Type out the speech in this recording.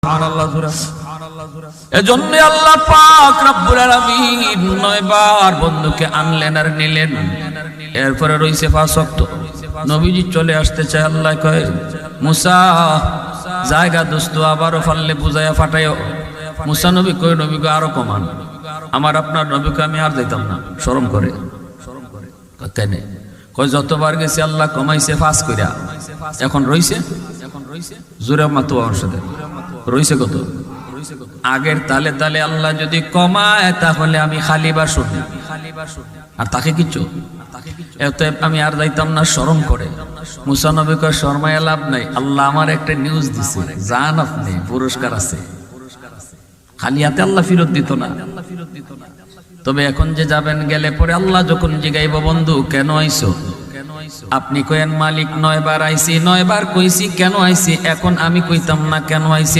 সুবহানাল্লাহ জোরে। এজন্য আল্লাহ পাক রব্বুল আলামিন 9 বার বন্ধুকে আনলেন আর নিলেন। এরপরে রইছে 5 ওয়াক্ত। নবীজি চলে আসতে চায়, আল্লাহ কয় মুসা জায়গা দোস্ত আবারও ফাললে বুঝাইয়া ফাটাইও। মুসা নবী কয় নবী গো আরো কমান, আমার আপনার নবীকে আমি আর যাইতাম না, শরম করে। কেন? কয় যতবার গেছি আল্লাহ কমাইছে 5 কইরা, এখন রইছে জোরে মাতো আমার সাথে রইছে কত? আগের তালে তালে আল্লাহ যদি কমায় তাহলে আমি খালি বা শুনি, আর তাকে কিচ্ছু এত আমি আর যাইতাম না, শরম করে। মুসা নবী কয় শর্মায় লাভ নাই, আল্লাহ আমার একটা নিউজ দিছে, জান আপনি পুরস্কার আছে। খালি হাতে আল্লাহ ফিরত দিত না। তবে এখন যে যাবেন, গেলে পরে আল্লাহ যখন জিগাইব বন্ধু কেন আইছো, আপনি কয়েন মালিক 9 বার আইছি, 9 বার কইছি কেন আইছি, এখন আমি কইতাম না কেন আইছি।